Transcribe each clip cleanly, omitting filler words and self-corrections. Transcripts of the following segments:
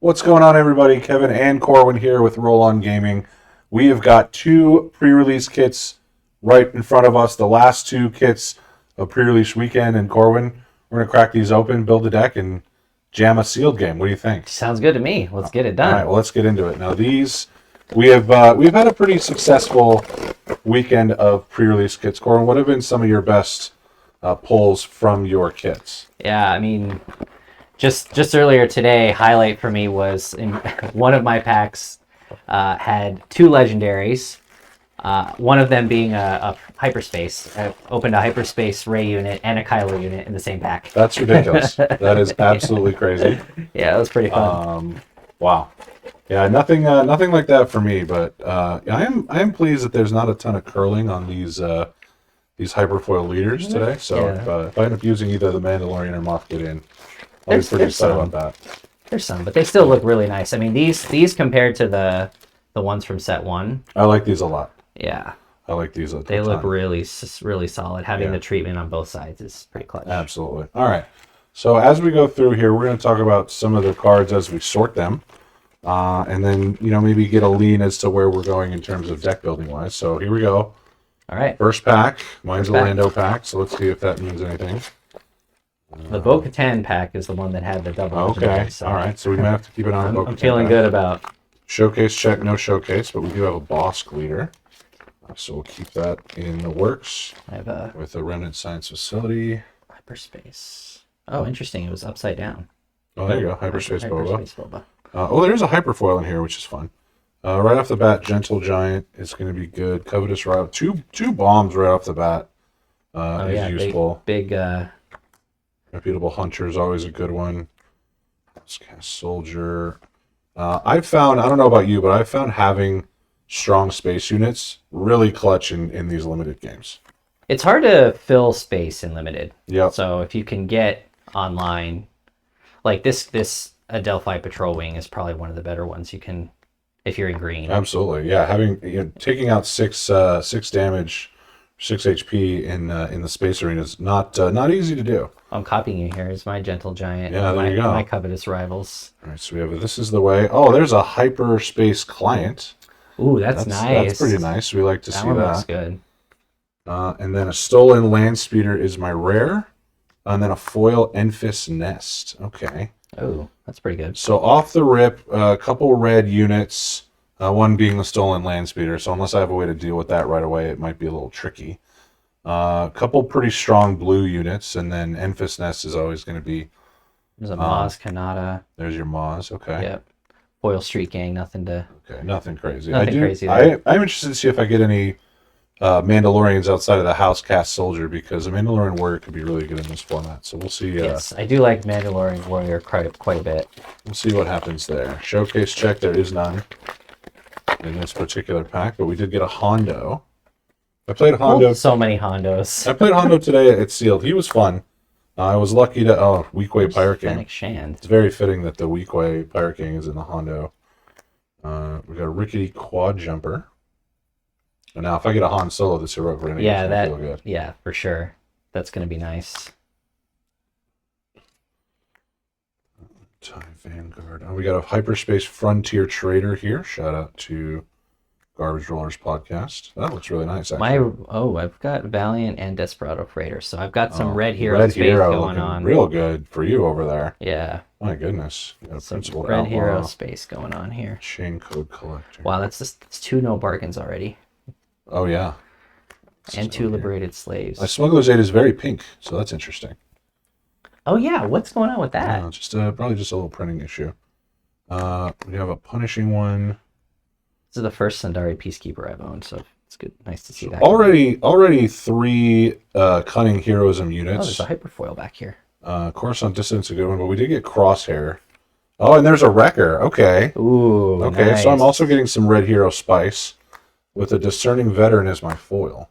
What's going on, everybody? Kevin and Corwin here with Roll On Gaming. We have got two pre-release kits right in front of us. The last two kits of pre-release weekend. And Corwin, we're going to crack these open, build the deck, and jam a sealed game. What do you think? Sounds good to me. Let's get it done. All right, well, let's get into it. Now, these we've had a pretty successful weekend of pre-release kits. Corwin, what have been some of your best pulls from your kits? Yeah, I mean, just earlier today, highlight for me was in one of my packs had two legendaries. One of them being a hyperspace. I opened a hyperspace Ray unit and a Kylo unit in the same pack. That's ridiculous. That is absolutely crazy. Yeah, it was pretty fun. Wow. Yeah, nothing like that for me. But I am pleased that there's not a ton of curling on these hyperfoil leaders today. So Yeah. if I end up using either the Mandalorian or Moff Gideon, I'll be pretty excited about that. There's some, but they still look really nice. I mean, these compared to the ones from set one. I like these a lot. Yeah. I like these a ton. They look really solid. Having the treatment on both sides is pretty clutch. Absolutely. All right. So as we go through here, we're going to talk about some of the cards as we sort them. And then, maybe get a lean as to where we're going in terms of deck building wise. So here we go. All right. First pack. Mine's a Lando pack. So let's see if that means anything. The Bo-Katan pack is the one that had the double. Okay. So. All right. So we might have to keep it on. I'm feeling good about. Showcase check, no showcase, but we do have a Bosk leader. So we'll keep that in the works. I have with a Remnant Science Facility. Hyperspace. Oh, interesting. It was upside down. Oh, there you go. Hyperspace Boba. Boba. There's a Hyperfoil in here, which is fun. Right off the bat, Gentle Giant is going to be good. Covetous Rival. Two bombs right off the bat is useful. Big Reputable Hunter is always a good one. Let's cast Soldier. I've found, I don't know about you, but I've found having strong space units really clutch in these limited games. It's hard to fill space in limited. Yeah. So if you can get online, like this Adelphi Patrol Wing is probably one of the better ones you can, if you're in green. Absolutely, yeah. Having taking out six damage, 6 HP in the space arena is not easy to do. I'm copying you here. Here's my Gentle Giant. Yeah, there you go. My Covetous Rivals. All right, so we have This Is the Way. Oh, there's a Hyperspace Client. Ooh, that's nice. That's pretty nice. We like to see that. That one looks good. And then a Stolen Land Speeder is my rare. And then a foil Enfys Nest. Okay. Oh, that's pretty good. So off the rip, a couple red units, one being the Stolen Land Speeder. So unless I have a way to deal with that right away, it might be a little tricky. A couple pretty strong blue units, and then Enfys Nest is always going to be... There's a Maz Kanata. There's your Maz, okay. Yep. Foil Street Gang, nothing to... Okay, nothing crazy. Crazy I'm interested to see if I get any Mandalorians outside of the House Cast Soldier, because a Mandalorian Warrior could be really good in this format. So we'll see. Yes, I do like Mandalorian Warrior quite a bit. We'll see what happens there. Showcase check, there is none in this particular pack, but we did get a Hondo. I played Hondo. So many Hondos. I played Hondo today at Sealed. He was fun. I was lucky to... Oh, Weequay Pirate King. Fennec Shand. It's very fitting that the Weequay Pirate King is in the Hondo. We got a Rickety Quad Jumper. And now if I get a Han Solo, this Heroic Renegade is going to feel good. Yeah, for sure. That's going to be nice. TIE Vanguard. Oh, we got a Hyperspace Frontier Trader here. Shout out to Garbage Rollers Podcast. That looks really nice, actually. I've got Valiant and Desperado Freighters, so I've got some Red Hero Red space Hero going on. Real good for you over there. Yeah. My goodness. You got a Some Principal Red Outlaw. Hero space going on here. Chain Code Collector. Wow, that's two no bargains already. Oh, yeah. And two Liberated Slaves. My Smuggler's Aid is very pink, so that's interesting. Oh, yeah. What's going on with that? Just probably just a little printing issue. We have a Punishing one. This is the first Sundari Peacekeeper I've owned, so it's good. Nice to see that. Already 3 Cunning Heroism units. Oh, there's a Hyperfoil back here. Coruscant Dissident's a good one, but we did get Crosshair. Oh, and there's a Wrecker. Okay. Ooh, okay, nice. So I'm also getting some Red Hero Spice with a Discerning Veteran as my foil.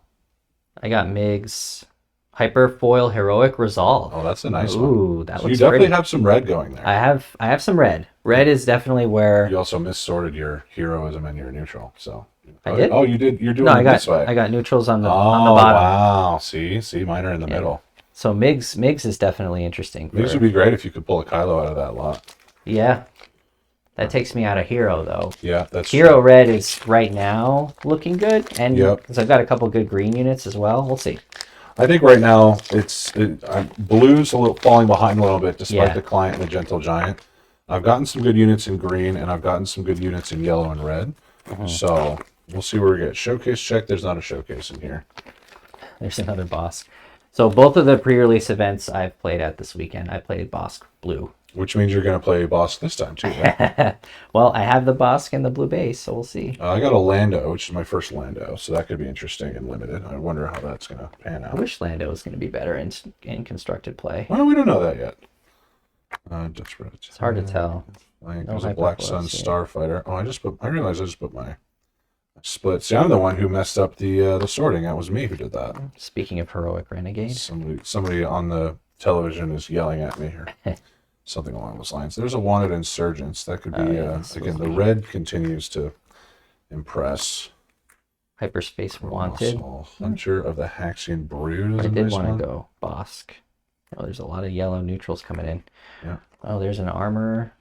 I got Migs. Hyperfoil Heroic Resolve. Oh, that's a nice one. Ooh, that looks You definitely pretty. have some red going there. I have some red. Red is definitely where... You also missorted your heroism and your neutral, so... I did? Oh, you did. You're doing No, it this way. I got neutrals on the Oh, bottom. wow. See, mine are in the middle. So Migs is definitely interesting. Migs would be great if you could pull a Kylo out of that lot. Yeah. That takes me out of Hero, though. Yeah, that's Hero true. Red is right now looking good, and Yep. because I've got a couple good green units as well. We'll see. I think right now blue's a little falling behind a little bit, despite Yeah. the Client and the Gentle Giant. I've gotten some good units in green, and I've gotten some good units in yellow and red. So we'll see where we get. Showcase check. There's not a showcase in here. There's another Bosk. So both of the pre-release events I've played at this weekend, I played Bosk Blue. Which means you're going to play Boss this time, too, right? Well, I have the Bosk and the blue base, so we'll see. I got a Lando, which is my first Lando, so that could be interesting and limited. I wonder how that's going to pan I out. wish Lando was going to be better in constructed play. Well, we don't know that yet. It's hard to tell. There's a Black Sun hyperflows, yeah. Starfighter. Oh, I realized I just put my split. See, I'm the one who messed up the sorting. That was me who did that. Speaking of heroic renegade, Somebody on the television is yelling at me here. Something along those lines. There's a Wanted Insurgents. That could be, again, the red continues to impress. Hyperspace Wanted. Hunter of the Haxian Brood. I did want to go Bosk. Oh, there's a lot of yellow neutrals coming in. Yeah. Oh, there's an armor.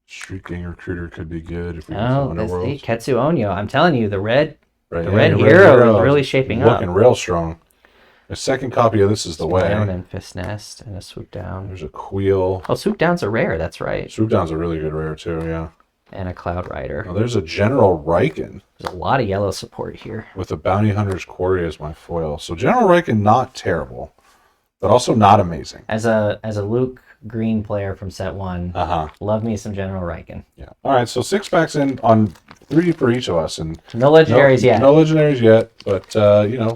Street Gang Recruiter could be good if we get Oh, some this Underworld. Ketsu Onyo. I'm telling you, the red Right, red hero is really shaping up. Looking real strong. A second copy of this is the way. And Fist Nest and a Swoop Down. There's a Queel. Oh, Swoop Down's a rare. That's right. Swoop Down's a really good rare too, yeah. And a Cloud Rider. Oh, there's a General Riken There's a lot of yellow support here. with a Bounty Hunter's Quarry as my foil. So General Riken, not terrible, but also not amazing. As a Luke Green player from set 1, love me some General Riken. Yeah. All right, so 6 packs in on 3 for each of us, and No legendaries yet. No legendaries yet, but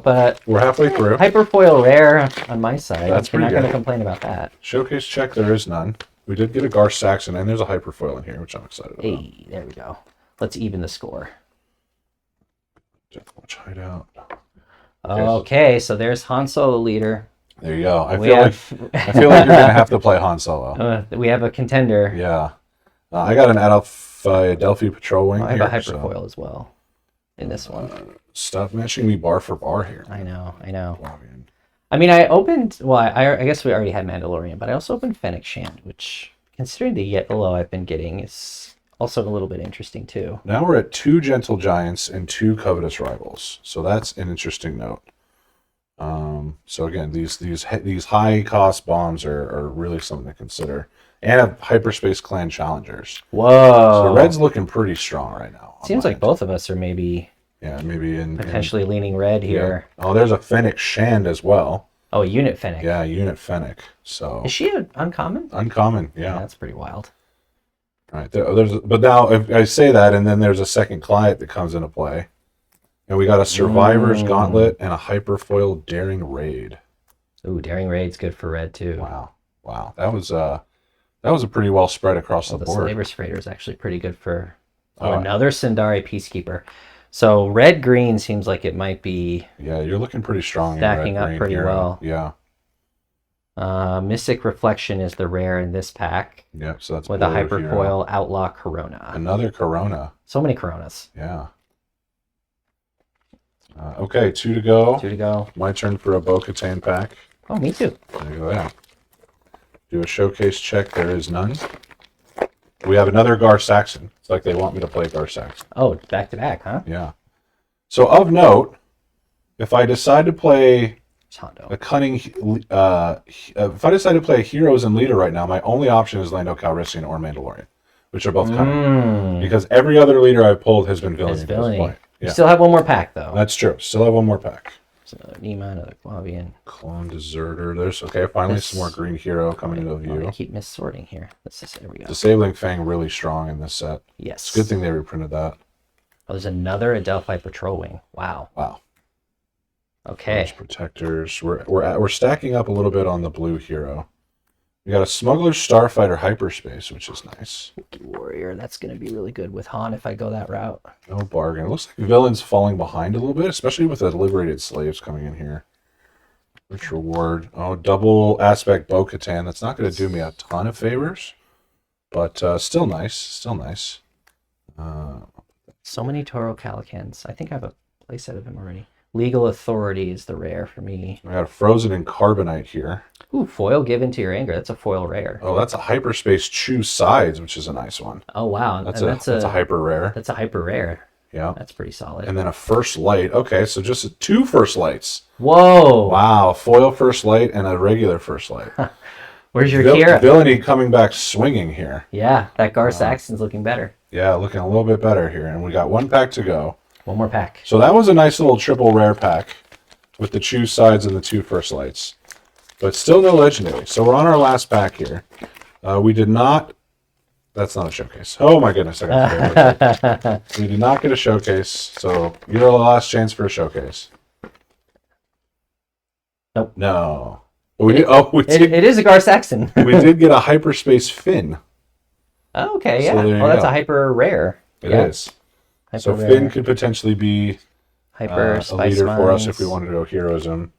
But we're halfway through. Hyperfoil rare on my side. That's You're pretty not going to good. complain about that. Showcase check, there is none. We did get a Gar Saxon, and there's a Hyperfoil in here, which I'm excited about. Hey, there we go. Let's even the score. Death Watch Hideout. Okay, so there's Han Solo leader. There you go. I We feel have- like you're gonna have to play Han Solo. We have a contender. Yeah, I got an Delphi Patrol Wing I have here. a Hyperfoil as well in this one. Stop matching me bar for bar here. I know. Wow, man. I mean, I opened. Well, I guess we already had Mandalorian, but I also opened Fennec Shand, which, considering the yellow I've been getting, is also a little bit interesting too. Now we're at 2 Gentle Giants and 2 Covetous Rivals, so that's an interesting note. So again, these high cost bombs are really something to consider, and have Hyperspace Clan Challengers. Whoa! So red's looking pretty strong right now. Seems like both of us are maybe maybe in potentially leaning red here. Oh, there's a Fennec Shand as well. Oh, a unit Fennec. Yeah, Unit Fennec. So Is she an uncommon? uncommon, yeah. That's pretty wild. All right. But now if I say that, and then there's a second client that comes into play, and we got a Survivor's Gauntlet and a Hyperfoil Daring Raid. Ooh, Daring Raid's good for red too. Wow. That was a pretty well spread across the The board. Slaver's Freighter is actually pretty good for Oh, another Sindari Peacekeeper. So red green seems like it might be Yeah, you're looking pretty strong. Stacking in red, up green pretty here. well. Yeah. Mystic Reflection is the rare in this pack Yeah. So that's with a blue hero. Hyperfoil Outlaw Corona. Another Corona. So many Coronas. Yeah. Okay, 2 to go. 2 to go. My turn for a Bo-Katan pack. Oh, me too. There you go. Yeah. Do a showcase check. There is none. We have another Gar Saxon. It's like they want me to play Gar Saxon. Oh, back to back, huh? Yeah. So of note, if I decide to play It's Hondo. a cunning, if I decide to play Heroes and Leader right now, my only option is Lando Calrissian or Mandalorian, which are both cunning. Because every other leader I've pulled has been villainy. It's at this villainy. point. You Yeah. still have one more pack though. That's true. Still have one more pack. So Nima, another Quavian. Clone Deserter. There's finally some more green hero coming into I'm view. gonna keep missorting here. There we go. Disabling Fang really strong in this set. Yes. It's a good thing they reprinted that. Oh, there's another Adelphi Patrol Wing. Wow. Wow. Okay. Those protectors. We're stacking up a little bit on the blue hero. We got a Smuggler Starfighter Hyperspace, which is nice. Warrior. That's gonna be really good with Han if I go that route. No bargain. It looks like villains falling behind a little bit, especially with the liberated slaves coming in here. Rich reward. Oh, double aspect Bo-Katan. That's not going to do me a ton of favors, but still nice. Still nice. So many Toro Calicans. I think I have a playset of him already. Legal Authority is the rare for me. I got Frozen in Carbonite here. Ooh, foil Given to Your Anger. That's a foil rare. Oh, that's a Hyperspace Choose Sides, which is a nice one. Oh wow, That's a hyper rare. That's a hyper rare. Yeah. That's pretty solid. And then a First Light. Okay, so just 2 First Lights. Whoa! Wow, foil First Light and a regular First Light. Where's your Kira? Villainy coming back swinging here. Yeah, that Gar Saxon's looking better. Yeah, looking a little bit better here. And we got 1 pack to go. One more pack. So that was a nice little triple rare pack with the Choose Sides and the 2 First Lights. But still no legendary. So we're on our last pack here. We did not... That's not a showcase. Oh my goodness. I got we did not get a showcase. So you're the last chance for a showcase. Nope. No. We did, it is a Gar Saxon. we did get a Hyperspace Finn. Oh, okay, So yeah. there you Well, that's go. a hyper rare. It Yeah. is. Hyper So rare. Finn could potentially be Hyper a Spice leader for us Mines. if we wanted to go Heroism.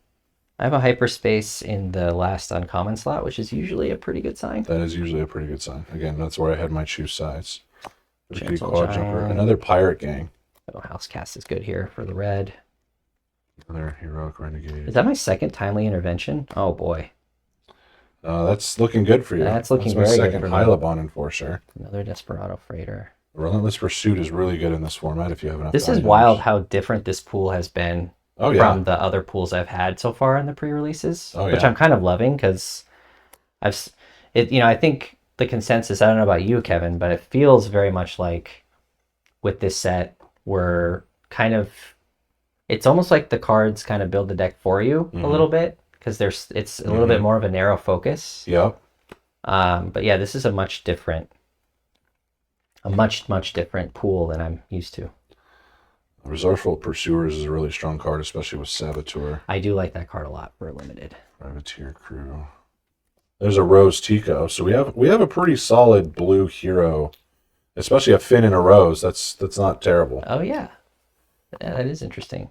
I have a hyperspace in the last uncommon slot, which is usually a pretty good sign. That is usually a pretty good sign. Again, that's where I had my Choose Sides. Chancel Quad Jumper. Giant. Another Pirate Gang. Oh, Housecast is good here for the red. Another Heroic Renegade. Is that my second timely intervention? Oh boy, That's looking good for you. That's looking my very good second for me. Hylabon Enforcer. another Desperado Freighter. Relentless Pursuit is really good in this format if you have enough. This is items. wild how different this pool has been Oh yeah. from the other pools I've had so far in the pre-releases, Oh, which yeah. I'm kind of loving because I think the consensus, I don't know about you, Kevin, but it feels very much like with this set, we're kind of, it's almost like the cards kind of build the deck for you a little bit because it's a little bit more of a narrow focus. Yep. But yeah, this is a much different pool than I'm used to. Resourceful Pursuers is a really strong card, especially with Saboteur. I do like that card a lot for limited. Privateer Crew. There's a Rose Tico, so we have a pretty solid blue hero, especially a Finn and a Rose. That's not terrible. Oh yeah, that is interesting.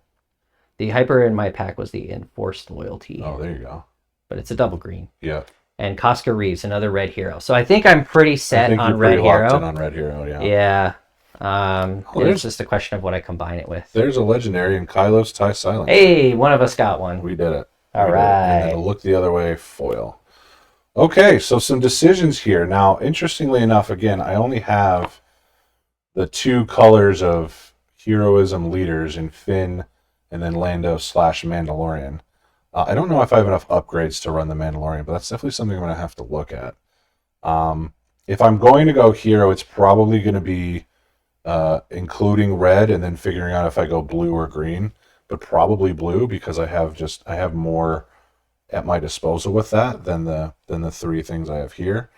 The hyper in my pack was the Enforced Loyalty, Oh, there you go. but it's a double green. Yeah. And Casca Reeves, another red hero. So I think I'm pretty set I think on you're red pretty locked hero. in on Red Hero, yeah. Yeah. there's- It's just a question of what I combine it with. There's a legendary in Kylos Ty Silence. Hey, one of us got one. We did it. All We did it. right. And then look the other way, foil. Okay, so some decisions here. Now, interestingly enough, again, I only have the 2 colors of heroism leaders in Finn and then Lando / Mandalorian. I don't know if I have enough upgrades to run the Mandalorian, but that's definitely something I'm going to have to look at. If I'm going to go hero, it's probably going to be including red and then figuring out if I go blue or green, but probably blue because I have more at my disposal with that than the 3 things I have here.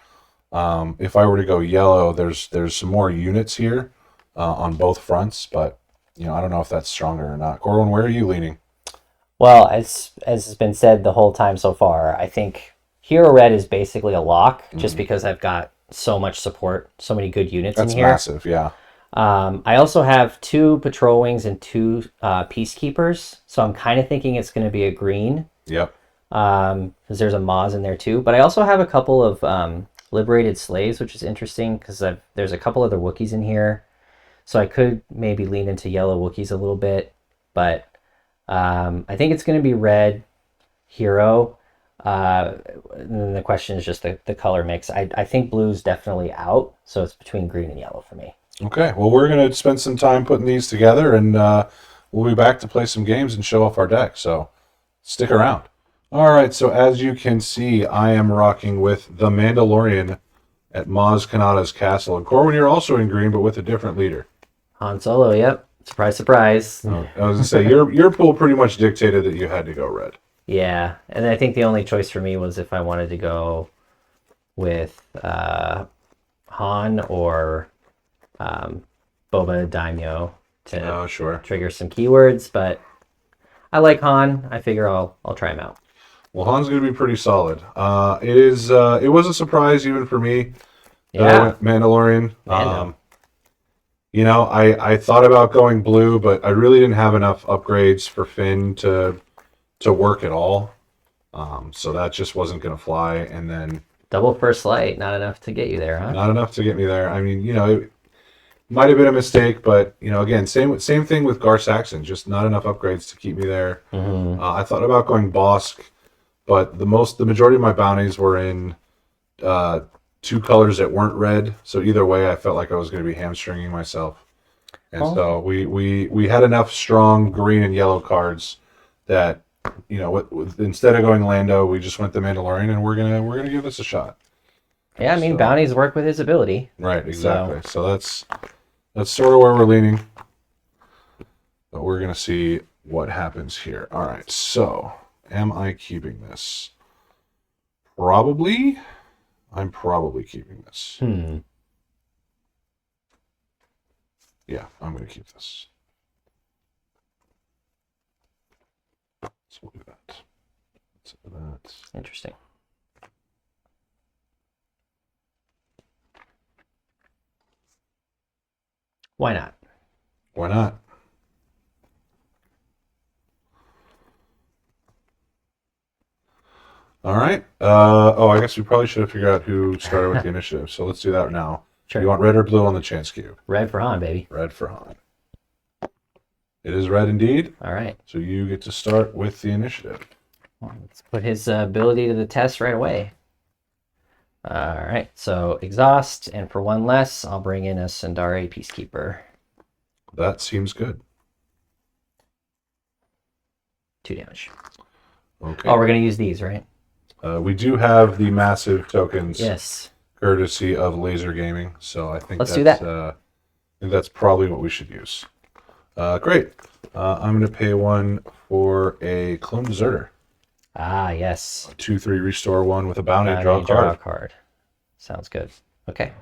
If I were to go yellow, there's some more units here on both fronts, but I don't know if that's stronger or not. Corwin, where are you leaning? Well, as has been said the whole time so far, I think Hero Red is basically a lock just because I've got so much support, so many good units That's in here. massive, yeah. I also have 2 Patrol Wings and 2 Peacekeepers, so I'm kind of thinking it's going to be a green. Yep. Because there's a Maz in there too. But I also have a couple of Liberated Slaves, which is interesting because there's a couple other Wookiees in here. So I could maybe lean into yellow Wookiees a little bit. But I think it's going to be red hero. And then the question is just the color mix. I think blue's definitely out. So it's between green and yellow for me. Okay, well, we're going to spend some time putting these together, and we'll be back to play some games and show off our deck. So stick around. All right, so as you can see, I am rocking with the Mandalorian at Maz Kanata's castle. And Corwin, you're also in green, but with a different leader. Han Solo, yep. Surprise, surprise. I was going to say, your pool pretty much dictated that you had to go red. Yeah, and I think the only choice for me was if I wanted to go with Han or Boba Daimyo to Oh, sure. trigger some keywords, but I like Han. I figure I'll try him out. Well, Han's going to be pretty solid. It was a surprise even for me. Yeah. Mandalorian. Mando. I thought about going blue, but I really didn't have enough upgrades for Finn to work at all. So that just wasn't going to fly. And then Double First Light, not enough to get you there, huh? not enough to get me there. I mean, Might have been a mistake, but again, same thing with Gar Saxon. Just not enough upgrades to keep me there. Mm-hmm. I thought about going Bosk, but the majority of my bounties were in two colors that weren't red. So either way, I felt like I was going to be hamstringing myself. And so we had enough strong green and yellow cards that instead of going Lando, we just went the Mandalorian, and we're gonna give this a shot. Yeah, I mean, bounties work with his ability. Right, exactly. So that's sort of where we're leaning. But we're gonna see what happens here. All right. So, am I keeping this? Probably. I'm probably keeping this. Yeah, I'm gonna keep this. So we'll do that. So that's Interesting. Why not? Why not? All right. I guess we probably should have figured out who started with the initiative. So let's do that now. Sure. You want red or blue on the chance cube? Red for Han, baby. Red for Han. It is red indeed. All right. So you get to start with the initiative. Well, let's put his ability to the test right away. All right. So exhaust, and for one less, I'll bring in a Sandari Peacekeeper. That seems good. 2 damage. Okay. Oh, we're gonna use these, right? We do have the massive tokens. Yes. Courtesy of Laser Gaming. So I think Let's do that. I think that's probably what we should use. Great. I'm going to pay 1 for a Clone Deserter. Ah, yes. 2/3 restore 1 with a bounty. Draw Draw a card. Sounds good. Okay.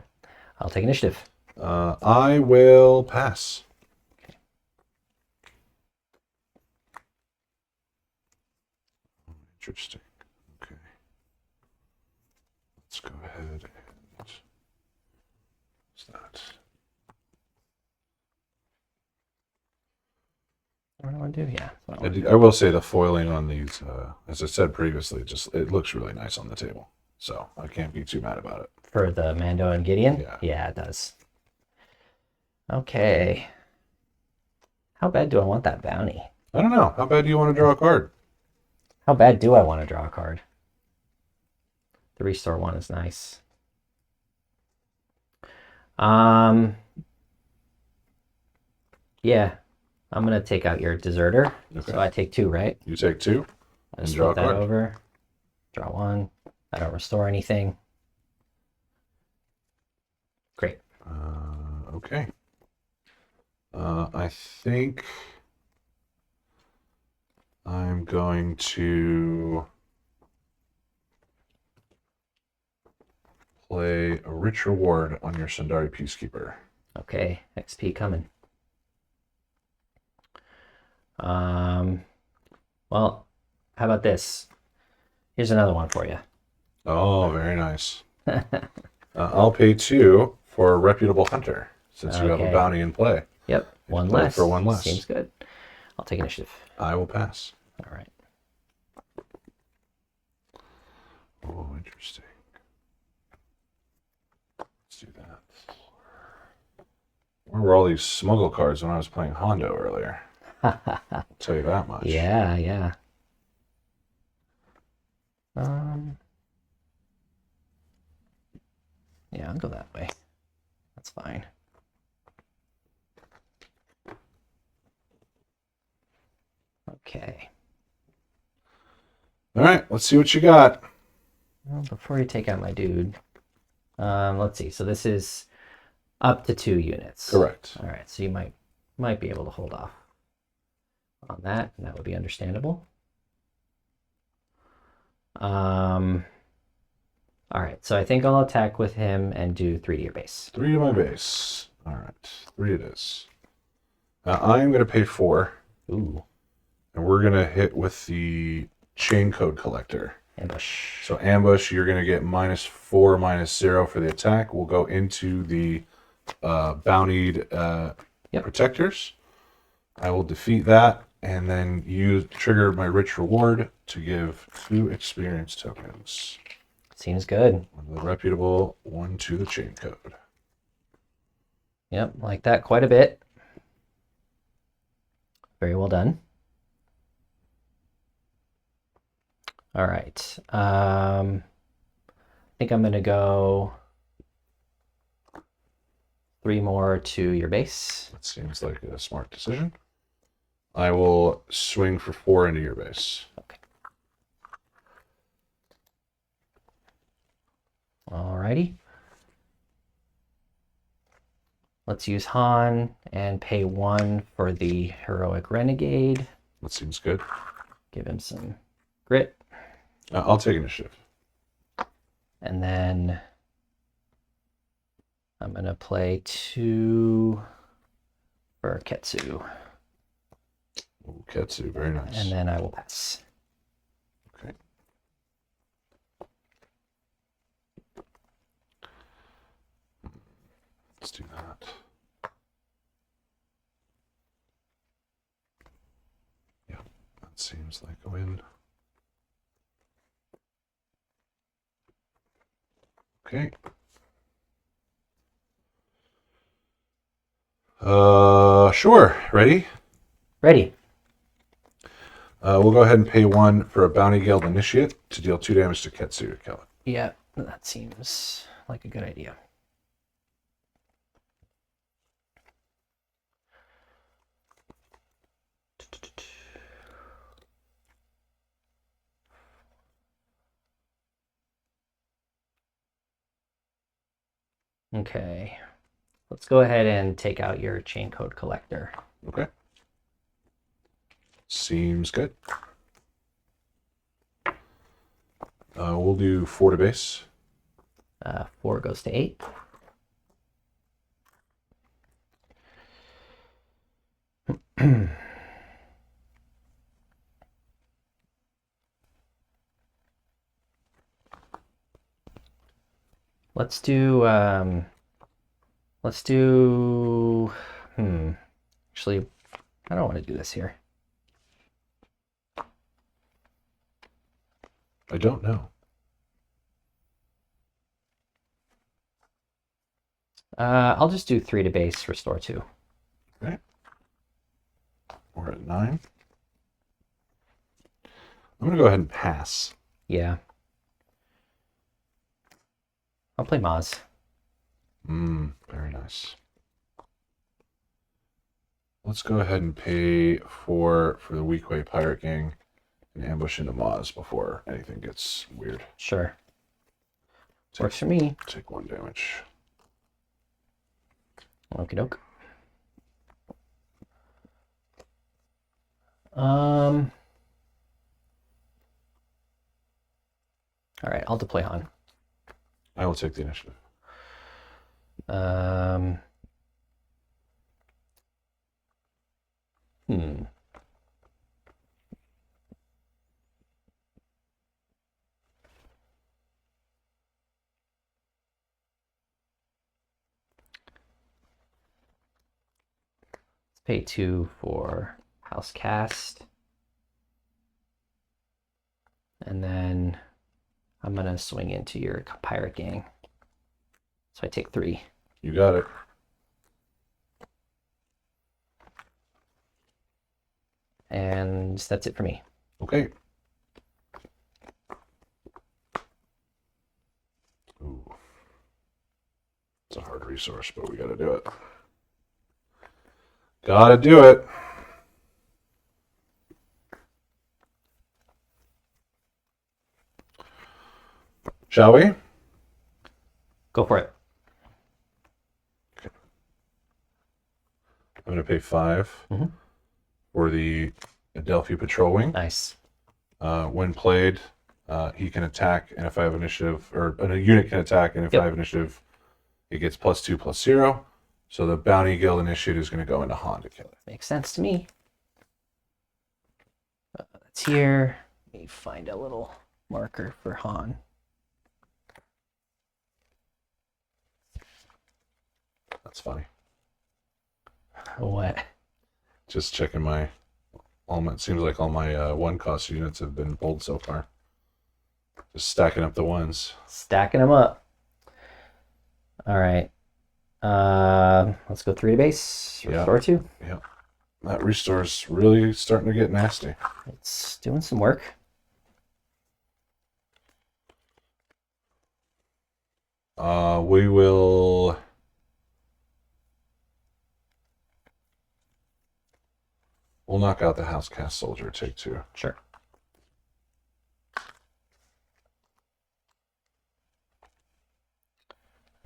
I'll take initiative. I will pass. Okay. Interesting. Okay. Let's go ahead and what's that? What do I want to do? Yeah. I will say the foiling on these, as I said previously, it looks really nice on the table. So I can't be too mad about it. For the Mando and Gideon? Yeah. Yeah, it does. Okay. How bad do I want that bounty? I don't know. How bad do you want to draw a card? How bad do I want to draw a card? The restore 1 is nice. Yeah. I'm going to take out your deserter. Okay. So I take 2, right? You take 2 I and just draw a flip that card. over. Draw 1. I don't restore anything. Great. Okay. I think I'm going to play a rich reward on your Sandari Peacekeeper. Okay, XP coming. Well, how about this? Here's another one for you. Oh, very nice. I'll pay 2 for a reputable hunter, since you have a bounty in play. Yep, one play less. for 1 less. Seems good. I'll take initiative. I will pass. All right. Oh, interesting. Let's do that. Where were all these smuggle cards when I was playing Hondo earlier? I'll tell you that much. Yeah, yeah. Yeah, I'll go that way. That's fine. Okay. All right, let's see what you got. Well, before you take out my dude, let's see. So this is up to 2 units. Correct. All right, so you might be able to hold off on that, and that would be understandable. All right, so I think I'll attack with him and do 3 to your base. 3 to my base. All right, 3 it is. Now I'm going to pay 4. Ooh. And we're going to hit with the chain code collector. Ambush. So ambush, you're going to get -4, -0 for the attack. We'll go into the bountied protectors. I will defeat that and then trigger my rich reward to give 2 experience tokens. Seems good. 1 to the reputable, 1 to the chain code. Yep, like that quite a bit. Very well done. All right. I think I'm going to go 3 more to your base. That seems like a smart decision. I will swing for 4 into your base. Okay. Alrighty. Let's use Han and pay 1 for the Heroic Renegade. That seems good. Give him some grit. I'll take initiative. And then I'm going to play 2 for Ketsu. Ooh, Ketsu, very nice. And then I will pass. Okay. Let's do that. Yeah, that seems like a win. Okay. Sure. Ready? Ready. We'll go ahead and pay 1 for a Bounty Guild Initiate to deal 2 damage to Ketsu to kill it. Yeah, that seems like a good idea. Okay, let's go ahead and take out your chain code collector. Okay. Seems good. We'll do 4 to base. 4 goes to 8. Let's do, actually, I don't want to do this here. I don't know. I'll just do 3 to base, restore 2. Okay. We're at 9. I'm going to go ahead and pass. Yeah. I'll play Maz. Very nice. Let's go ahead and pay 4 for the Weequay Pirate Gang and ambush into Maz before anything gets weird. Sure. Works for me. Take 1 damage. Okie doke. All right, I'll deploy Han. I will take the initiative. Let's pay 2 for House Cast. And then I'm going to swing into your Pirate Gang. So I take 3. You got it. And that's it for me. Okay. Ooh. It's a hard resource, but we got to do it. Gotta do it. Shall we? Go for it. Okay. I'm going to pay 5 for the Adelphi Patrol Wing. Nice. When played, he can attack, and if I have initiative, or a unit can attack, and if I have initiative, it gets +2/+0. So the Bounty Guild Initiate is going to go into Han to kill it. Makes sense to me. That's here. Let me find a little marker for Han. That's funny. What? Just checking it seems like all my 1-cost units have been pulled so far. Just stacking up the ones. Stacking them up. All right. Let's go 3 to base. Yeah. Restore 2. Yeah. That restore's really starting to get nasty. It's doing some work. We will. We'll knock out the house cast soldier. Take 2. Sure.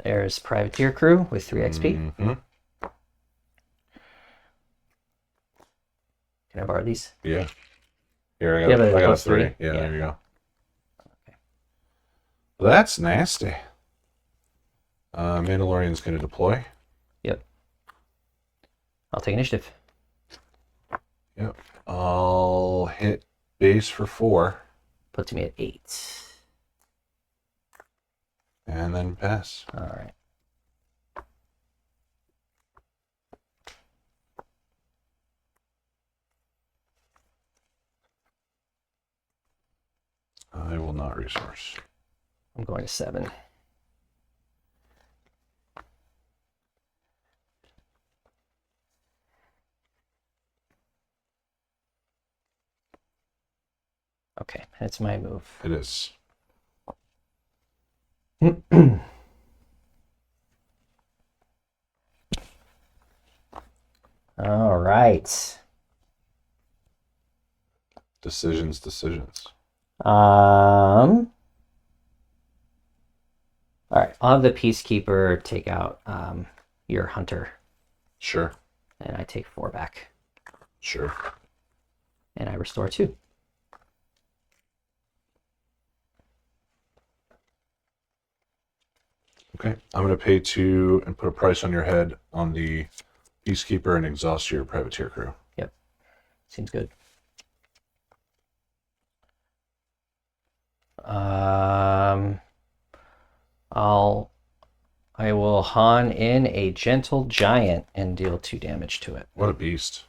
There's Privateer Crew with 3 XP. Mm-hmm. Can I borrow these? Yeah. Here, I You have a got a plus 3. 3? Yeah, Yeah. there you go. Okay. That's nasty. Mandalorian's going to deploy. Yep. I'll take initiative. Yep. I'll hit base for 4. Puts me at 8. And then pass. All right. I will not resource. I'm going to 7. Okay, it's my move. It is. All right. Decisions. All right, I'll have the Peacekeeper take out your Hunter, Sure. and I take 4 back, Sure. and I restore 2. Okay. I'm going to pay 2 and put a price on your head on the Peacekeeper and exhaust your Privateer Crew. Yep, seems good. I will Han in a Gentle Giant and deal 2 damage to it. What a beast.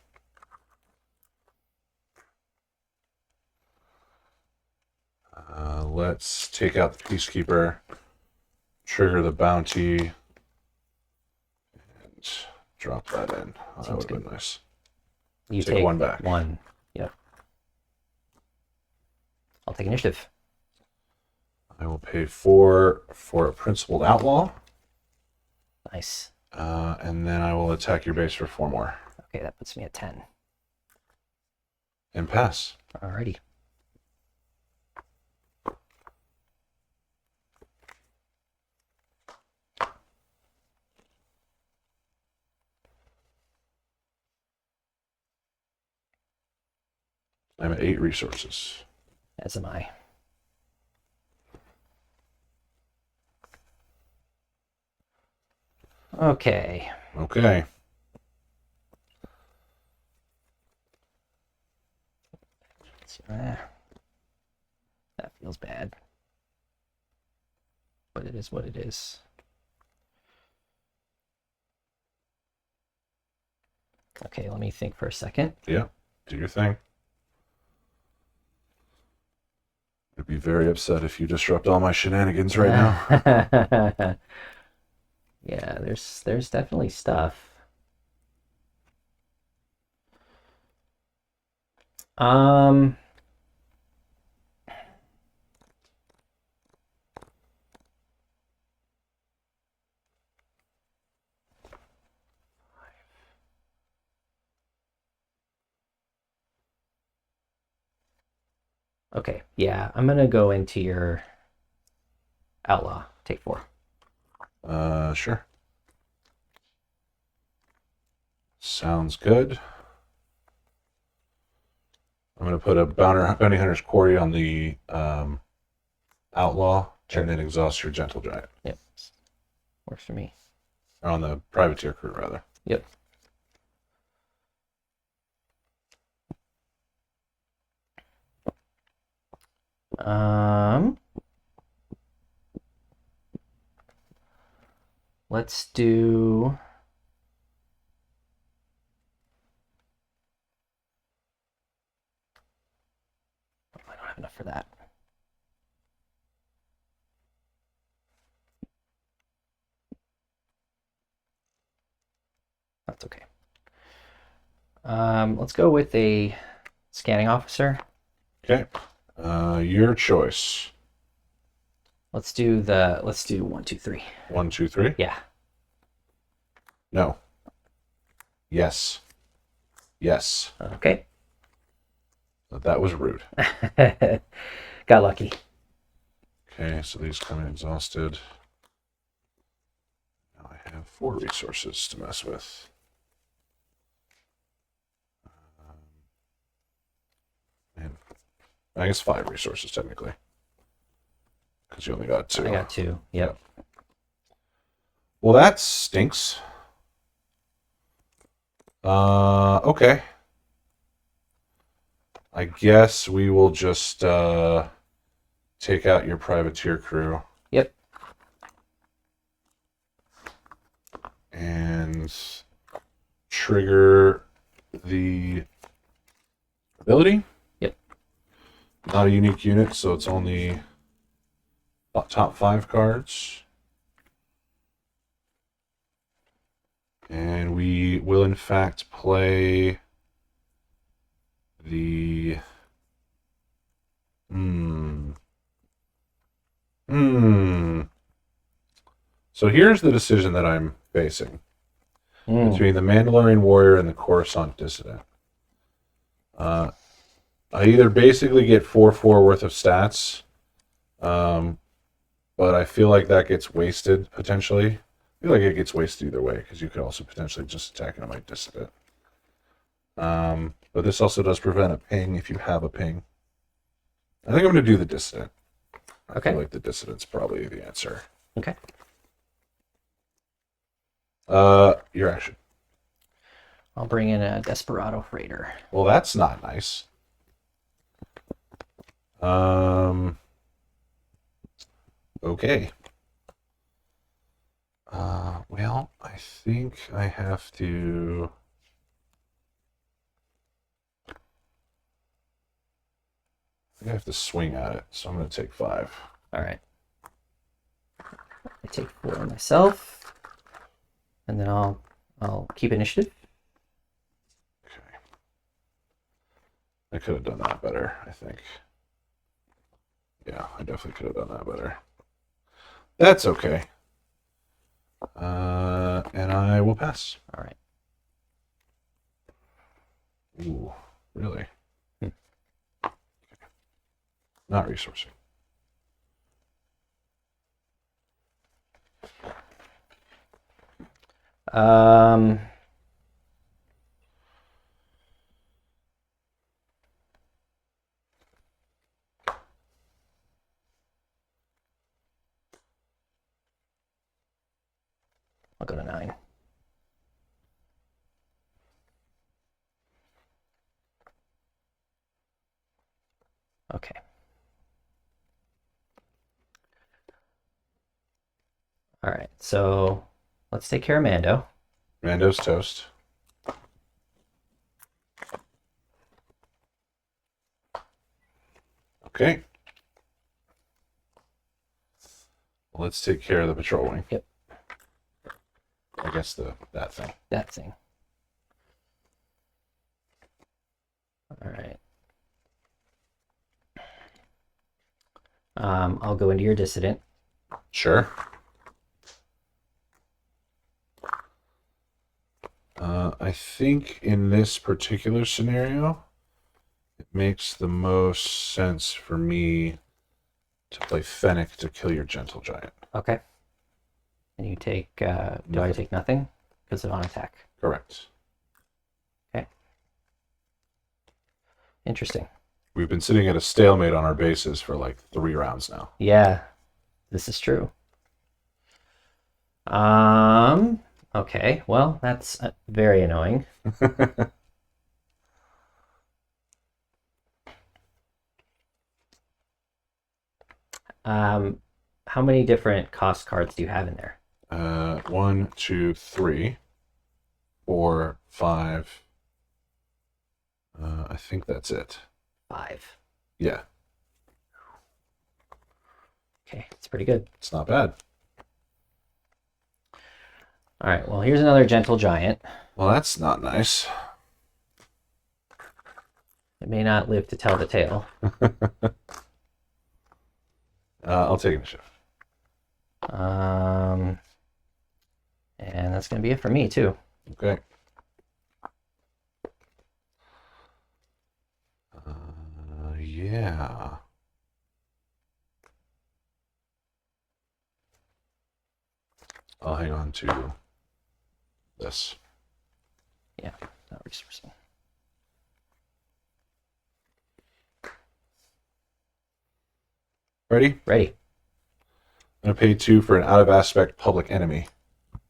Let's take out the Peacekeeper, trigger the bounty, and drop that in. Oh, that would have been nice. You take 1 back. 1. Yep. I'll take initiative. I will pay 4 for a Principled Outlaw. Nice. And then I will attack your base for 4 more. Okay, that puts me at 10. And pass. Alrighty. I'm at 8 resources. As am I. Okay. Okay. That feels bad. But it is what it is. Okay, let me think for a second. Yeah, do your thing. I'd be very upset if you disrupt all my shenanigans right now. Yeah, there's definitely stuff. Okay, yeah, I'm gonna go into your Outlaw. Take 4. Sure. Sounds good. I'm going to put a Bounty Hunter's Quarry on the Outlaw, Sure. and then exhaust your Gentle Giant. Yep. Works for me. Or on the Privateer Crew, rather. Yep. Let's do... I don't have enough for that. That's okay. Let's go with a scanning officer. Okay. Your choice. Let's do 1, 2, 3. 1, 2, 3. Yeah. No. Yes. Yes. Okay. That was rude. Got lucky. Okay, so these come in exhausted. Now I have 4 resources to mess with. And I guess 5 resources technically, because you only got 2. I got 2. Yep. Well, that stinks. Okay. I guess we will just take out your privateer crew. Yep. And trigger the ability. Yep. Not a unique unit, so it's only top 5 cards. And we will, in fact, play the... So here's the decision that I'm facing between the Mandalorian Warrior and the Coruscant Dissident. I either basically get 4/4 worth of stats, but I feel like that gets wasted potentially. I feel like it gets wasted either way because you could also potentially just attack an Enemy Dissident. But this also does prevent a ping if you have a ping. I think I'm going to do the Dissident. I feel like the Dissident's probably the answer. Okay. Your action. I'll bring in a Desperado Freighter. Well, that's not nice. Okay. Well, I think I have to... I have to swing at it, so I'm going to take 5. All right. I take 4 myself, and then I'll keep initiative. Okay. I could have done that better, I think. Yeah, I definitely could have done that better. That's okay. And I will pass. All right. Ooh, really? Not resourcing. I'll go to 9. Okay. All right, so let's take care of Mando. Mando's toast. Okay. Let's take care of the patrol wing. Yep. I guess that thing. That thing. All right. I'll go into your Dissident. Sure. I think in this particular scenario, it makes the most sense for me to play Fennec to kill your Gentle Giant. Okay. And you take, do I take nothing? Because of on attack. Correct. Okay. Interesting. We've been sitting at a stalemate on our bases for like 3 rounds now. Yeah, this is true. Okay, well, that's very annoying. How many different cost cards do you have in there? 1, 2, 3, 4, 5. I think that's it. 5. Yeah, Okay, it's pretty good. it's not bad. All right, well, here's another Gentle Giant. Well, that's not nice. It may not live to tell the tale. I'll take initiative. And that's going to be it for me, too. Okay. Yeah. I'll hang on to this. Yeah, not resourcing. Ready? Ready. I'm going to pay 2 for an out-of-aspect public enemy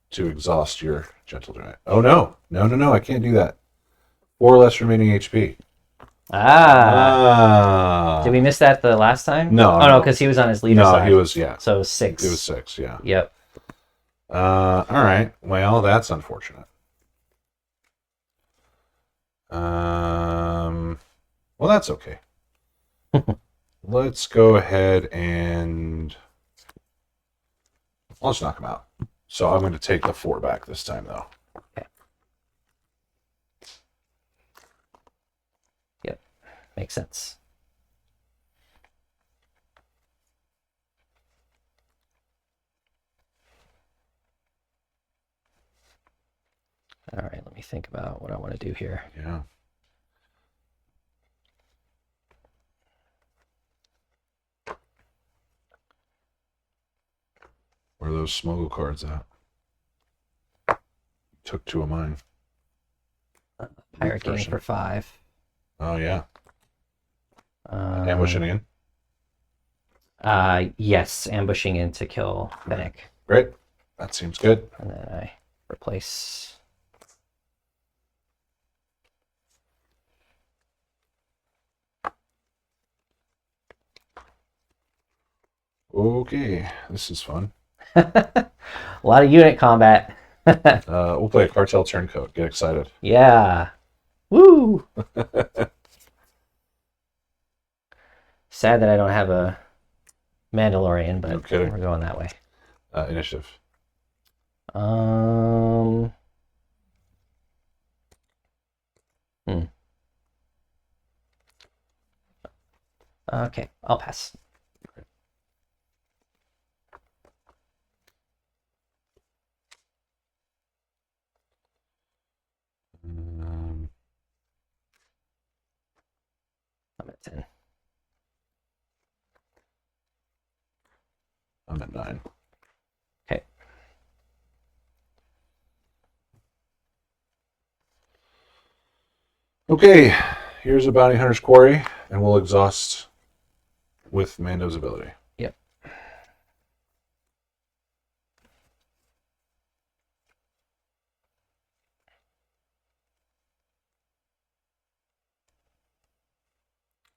to exhaust your gentle giant. Oh, no. No, I can't do that. 4 less remaining HP. Did we miss that the last time? No. Oh, no, because he was on his leader side. No, he was, yeah. So it was 6. It was 6, yeah. Yep. All right. Well, that's unfortunate. Well, that's okay. Let's go ahead and I'll just knock him out. So I'm going to take the 4 back this time, though. Okay. Yep. Makes sense. All right, let me think about what I want to do here. Yeah. Where are those smuggle cards at? Took 2 of mine. Pirate game for 5. Oh, yeah. Ambushing again? Yes, ambushing in to kill Fennec. Great. That seems good. And then I replace. Okay, this is fun. A lot of unit combat. We'll play a cartel turncoat. Get excited. Yeah. Woo! Sad that I don't have a Mandalorian, but No kidding. we're going that way. Initiative. Okay, I'll pass. I'm at 10. I'm at 9. Okay. Okay, here's a bounty hunter's quarry, and we'll exhaust with Mando's ability. Yep.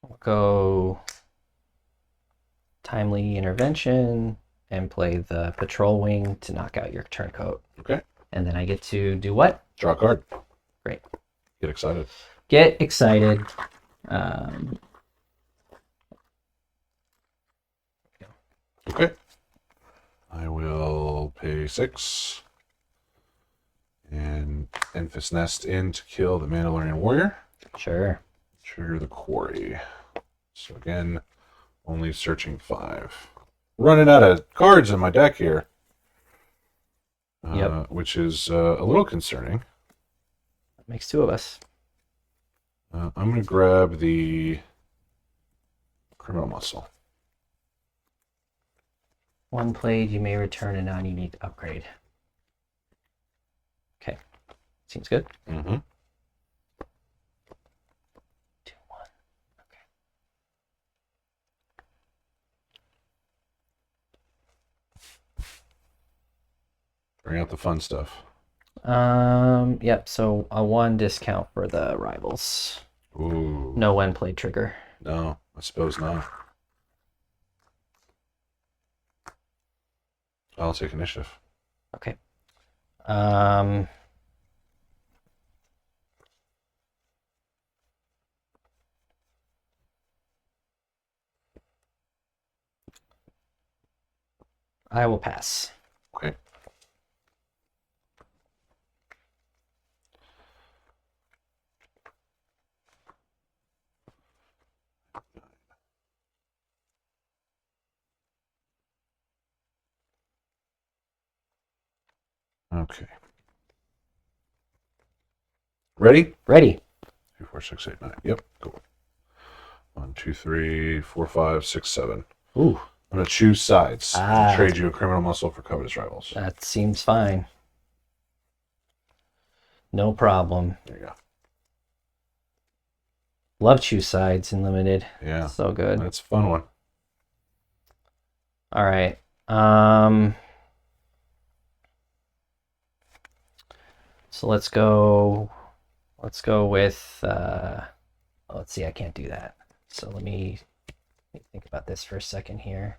We'll go timely intervention and play the patrol wing to knock out your turncoat. Okay. And then I get to do what? Draw a card. Great. Get excited. Get excited. Okay. I will pay 6 and Enfys Nest in to kill the Mandalorian warrior. Sure. Trigger the quarry. So again, only searching 5. Running out of cards in my deck here. Yep. Which is a little concerning. That makes 2 of us. I'm going to grab the criminal muscle. 1 played, you may return a non-unique upgrade. Okay. Seems good. Mm-hmm. 2, 1. Okay. Bring out the fun stuff. Yep, so a 1 discount for the rivals. Ooh. No when played trigger. No, I suppose not. I'll take initiative. Okay. I will pass. Okay. Okay. Ready? Ready. 2, 4, 6, 8, 9. Yep. Cool. 1, 2, 3, 4, 5, 6, 7. Ooh, I'm going to choose sides and Ah. trade you a criminal muscle for covetous rivals. that seems fine. No problem. There you go. Love choose sides in limited. Yeah. So good. That's a fun one. All right. So let's go with let's see, I can't do that. So let me think about this for a second here.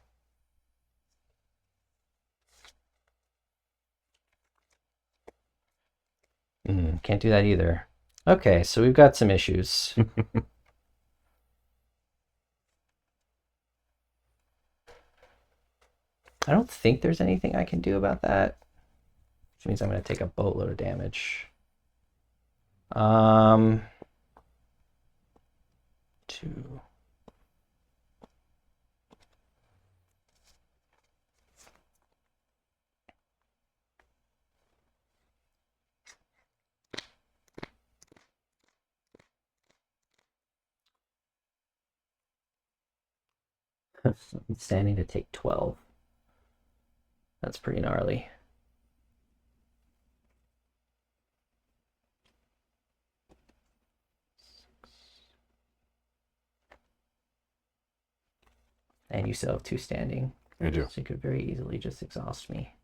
Can't do that either. Okay, so we've got some issues. I don't think there's anything I can do about that. Which means I'm going to take a boatload of damage. 2. I'm standing to take 12. That's pretty gnarly. And you still have 2 standing. I do. So you could very easily just exhaust me.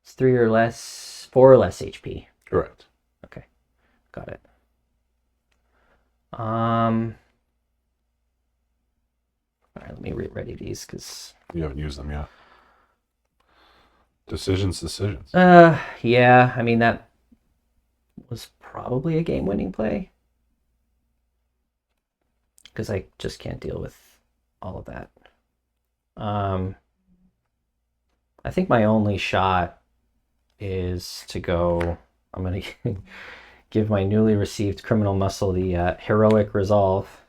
It's 3 or less, 4 or less HP. Correct. Okay, got it. All right, let me ready these because You haven't used them yet. Decisions. yeah, I mean that was probably a game-winning play because I just can't deal with all of that. I think my only shot is to go. I'm gonna give my newly received criminal muscle the heroic resolve.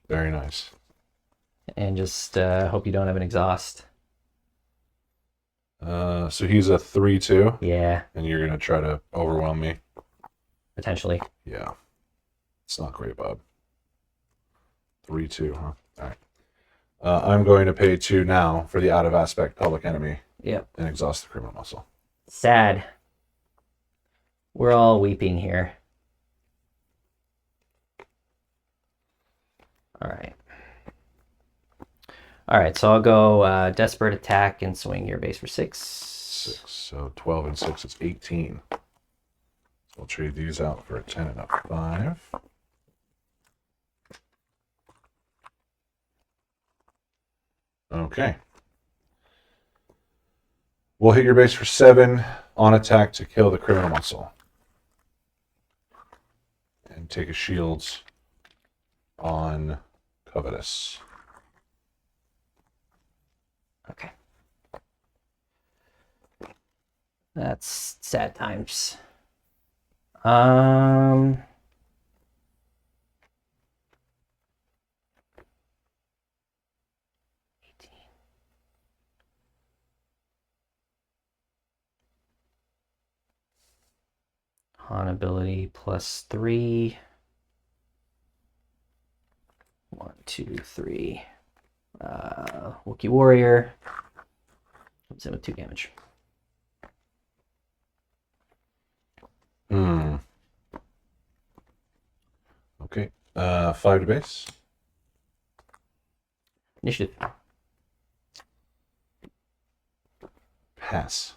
Very nice. And just hope you don't have an exhaust. So he's a 3/2. Yeah, And you're gonna try to overwhelm me. potentially. Yeah. It's not great, Bob. 3/2, huh? All right. I'm going to pay 2 now for the out of aspect public enemy. Yep. And exhaust the criminal muscle. Sad. We're all weeping here. All right. All right, so I'll go desperate attack and swing your base for 6. 6. So 12 and 6 is 18. We'll trade these out for a 10 and a 5. Okay. We'll hit your base for 7 on attack to kill the criminal muscle. And take a shields on covetous. Okay. That's sad times. 18. Han ability +3. 1, 2, 3. Wookiee warrior comes in with 2 damage. Okay. 5 to base. Initiative. Pass.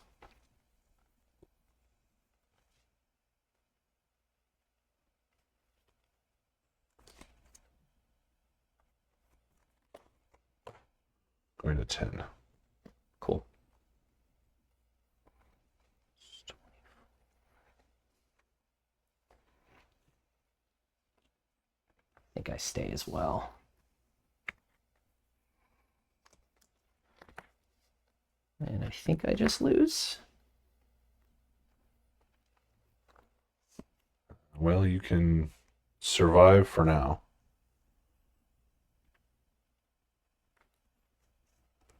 Going to 10. Cool. I think I stay as well. And I think I just lose. Well, you can survive for now.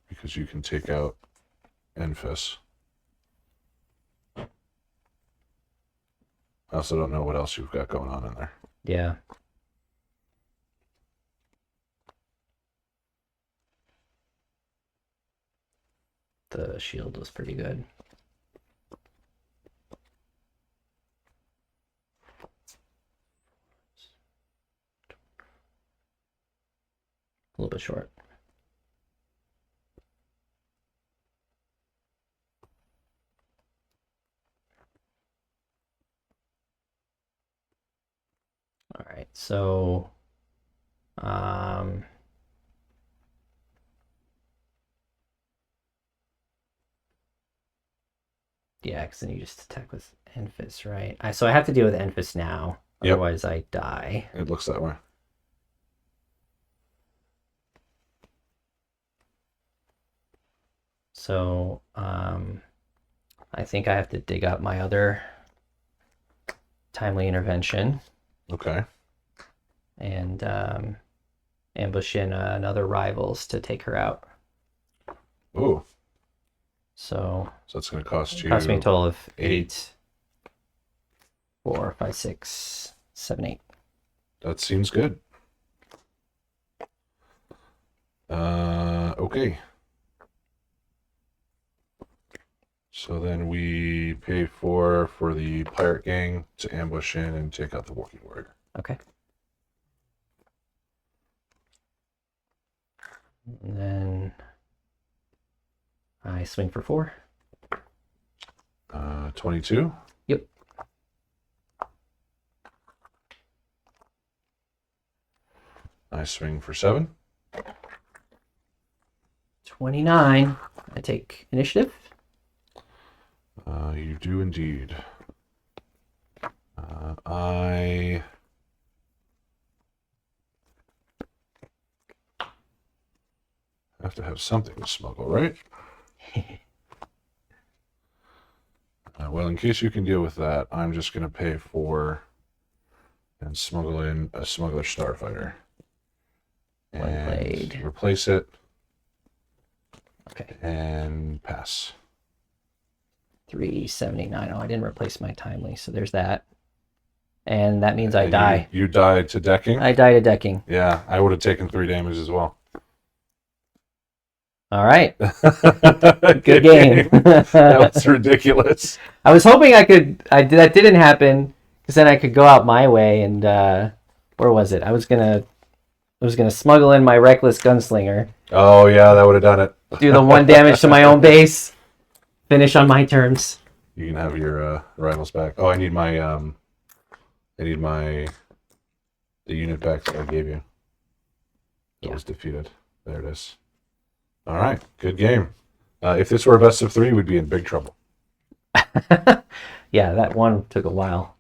Because you can take out Enfys. I also don't know what else you've got going on in there. Yeah. The shield was pretty good. A little bit short. All right, so yeah, because then you just attack with Enfys, right? So I have to deal with Enfys now, Yep. otherwise I die. It looks that way. So I think I have to dig up my other timely intervention Okay. and ambush in another rivals to take her out. Ooh. So that's going to cost you... cost me a total of 8. 4, 5, 6, 7, 8. That seems good. Okay. So then we pay for the pirate gang to ambush in and take out the walking warrior. Okay. And then I swing for 4. 22. Yep. I swing for 7. 29. I take initiative. You do indeed. I have to have something to smuggle, right? Well, in case you can deal with that, I'm just going to pay for and smuggle in a smuggler starfighter. Well played. And replace it. Okay. And pass. 379. Oh, I didn't replace my timely, so there's that. And that means I And die. You died to decking? I die to decking. Yeah, I would have taken 3 damage as well. All right. Good game. That was ridiculous. I was hoping that didn't happen because then I could go out my way and where was it? I was gonna smuggle in my reckless gunslinger. Oh yeah, that would have done it. Do the 1 damage to my own base. Finish on my terms. You can have your rivals back. Oh, I need the unit back that I gave you. That was defeated. There it is. All right, good game. If this were a best of 3, we'd be in big trouble. Yeah, that one took a while.